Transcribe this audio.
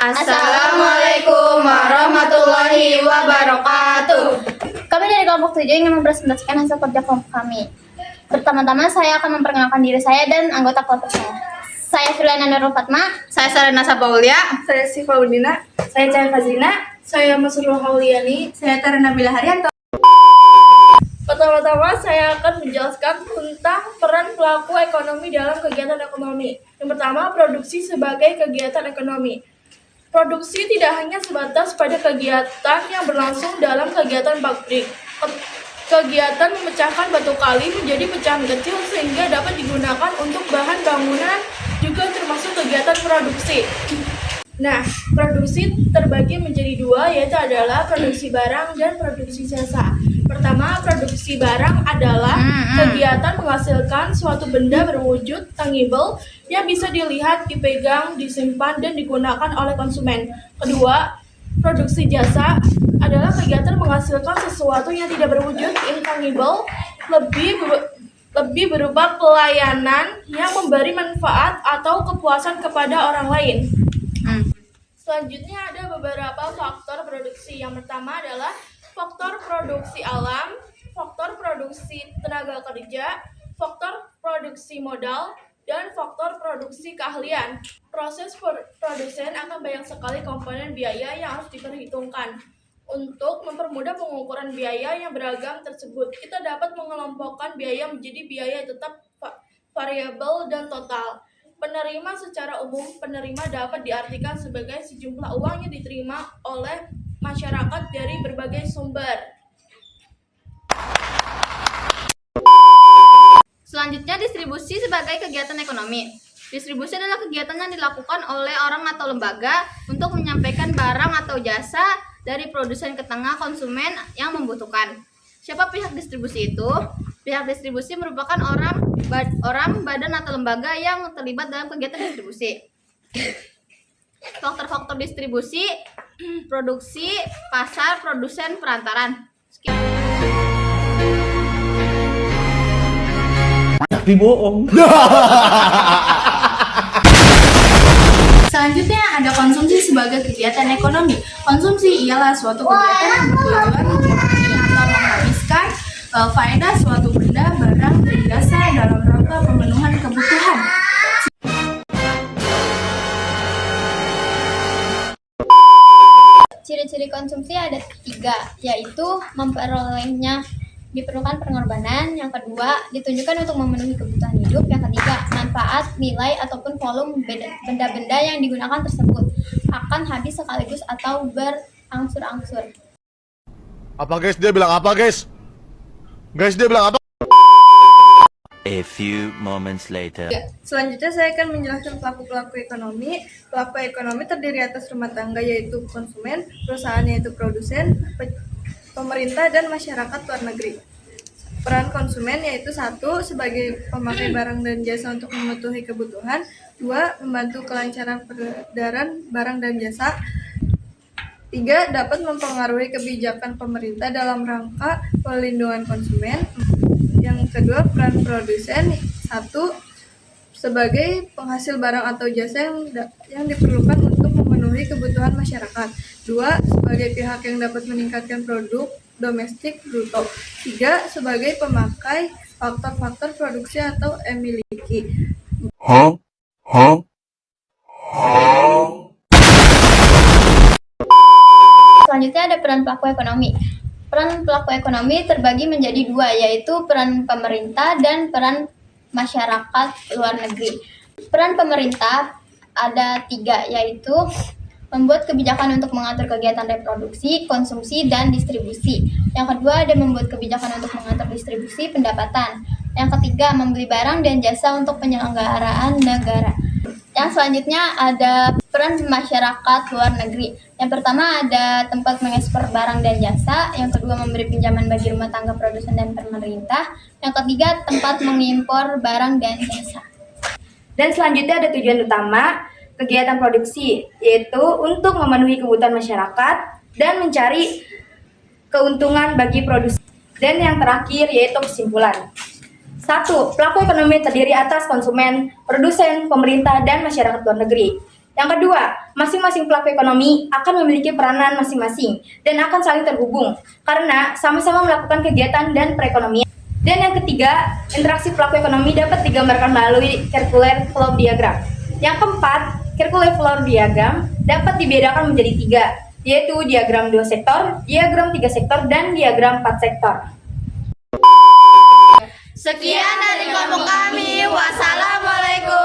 Assalamualaikum warahmatullahi wabarakatuh. Kami dari kelompok 7 ingin mempresentasikan hasil kerja kelompok kami. Pertama-tama saya akan memperkenalkan diri saya dan anggota kelompok saya. Saya Firliana Nurul Fatma. Saya Sarena Sabaulia. Saya Siva Udina. Saya Cahaya Fazlina. Saya Masrul Hauliani. Saya Tarana Bila Haryanto. Pertama-tama saya akan menjelaskan tentang peran pelaku ekonomi dalam kegiatan ekonomi. Yang pertama, produksi sebagai kegiatan ekonomi. Produksi tidak hanya sebatas pada kegiatan yang berlangsung dalam kegiatan pabrik. Kegiatan memecahkan batu kali menjadi pecahan kecil sehingga dapat digunakan untuk bahan bangunan juga termasuk kegiatan produksi. Nah, produksi terbagi menjadi dua, yaitu adalah produksi barang dan produksi jasa. Pertama, produksi barang adalah kegiatan menghasilkan suatu benda berwujud tangible yang bisa dilihat, dipegang, disimpan, dan digunakan oleh konsumen. Kedua, produksi jasa adalah kegiatan menghasilkan sesuatu yang tidak berwujud intangible, lebih berupa pelayanan yang memberi manfaat atau kepuasan kepada orang lain. Selanjutnya ada beberapa faktor produksi. Yang pertama adalah faktor produksi alam, faktor produksi tenaga kerja, faktor produksi modal, dan faktor produksi keahlian. Proses produsen akan banyak sekali komponen biaya yang harus diperhitungkan. Untuk mempermudah pengukuran biaya yang beragam tersebut, kita dapat mengelompokkan biaya menjadi biaya tetap, variabel, dan total. Penerima secara umum, penerima dapat diartikan sebagai sejumlah uang yang diterima oleh masyarakat dari berbagai sumber. Selanjutnya, distribusi sebagai kegiatan ekonomi. Distribusi adalah kegiatan yang dilakukan oleh orang atau lembaga untuk menyampaikan barang atau jasa dari produsen ke tengah konsumen yang membutuhkan. Siapa pihak distribusi itu? Pihak distribusi merupakan orang, badan atau lembaga yang terlibat dalam kegiatan distribusi. Faktor-faktor distribusi: produksi, pasar, produsen, perantaran. Tapi bohong. Selanjutnya ada konsumsi sebagai kegiatan ekonomi. Konsumsi ialah suatu kegiatan yang bertujuan memenuhi atau menghabiskan faedah suatu benda, barang, dan jasa dalam rangka pemenuhan kebutuhan. Ciri-ciri konsumsi ada 3, yaitu memperolehnya diperlukan pengorbanan, yang kedua ditunjukkan untuk memenuhi kebutuhan hidup, yang ketiga manfaat, nilai ataupun volume benda-benda yang digunakan tersebut akan habis sekaligus atau berangsur-angsur. Apa guys? Dia bilang apa guys? Guys, dia bilang apa? A few moments later. Selanjutnya saya akan menjelaskan pelaku-pelaku ekonomi. Pelaku ekonomi terdiri atas rumah tangga yaitu konsumen, perusahaan yaitu produsen, pemerintah, dan masyarakat luar negeri. Peran konsumen yaitu 1. Sebagai pemakai barang dan jasa untuk memenuhi kebutuhan. 2. Membantu kelancaran peredaran barang dan jasa. 3. Dapat mempengaruhi kebijakan pemerintah dalam rangka pelindungan konsumen. Yang kedua, peran produsen 1. Sebagai penghasil barang atau jasa yang diperlukan untuk memenuhi kebutuhan masyarakat. 2. Sebagai pihak yang dapat meningkatkan produk domestik bruto. 3. Sebagai pemakai faktor-faktor produksi atau miliki. Selanjutnya ada peran pelaku ekonomi. Peran pelaku ekonomi terbagi menjadi 2, yaitu peran pemerintah dan peran masyarakat luar negeri. Peran pemerintah ada 3, yaitu membuat kebijakan untuk mengatur kegiatan reproduksi, konsumsi, dan distribusi. Yang kedua ada membuat kebijakan untuk mengatur distribusi pendapatan. Yang ketiga membeli barang dan jasa untuk penyelenggaraan negara. Yang selanjutnya ada peran masyarakat luar negeri. Yang pertama ada tempat mengekspor barang dan jasa. Yang kedua memberi pinjaman bagi rumah tangga produsen dan pemerintah. Yang ketiga tempat mengimpor barang dan jasa. Dan selanjutnya ada tujuan utama kegiatan produksi, yaitu untuk memenuhi kebutuhan masyarakat dan mencari keuntungan bagi produsen. Dan yang terakhir yaitu kesimpulan. 1. Pelaku ekonomi terdiri atas konsumen, produsen, pemerintah, dan masyarakat luar negeri. Yang kedua, masing-masing pelaku ekonomi akan memiliki peranan masing-masing dan akan saling terhubung karena sama-sama melakukan kegiatan dan perekonomian. Dan yang ketiga, interaksi pelaku ekonomi dapat digambarkan melalui circular flow diagram. Yang keempat, circular flow diagram dapat dibedakan menjadi 3, yaitu diagram 2 sektor, diagram 3 sektor, dan diagram 4 sektor. Sekian dari kelompok kami. Wassalamualaikum.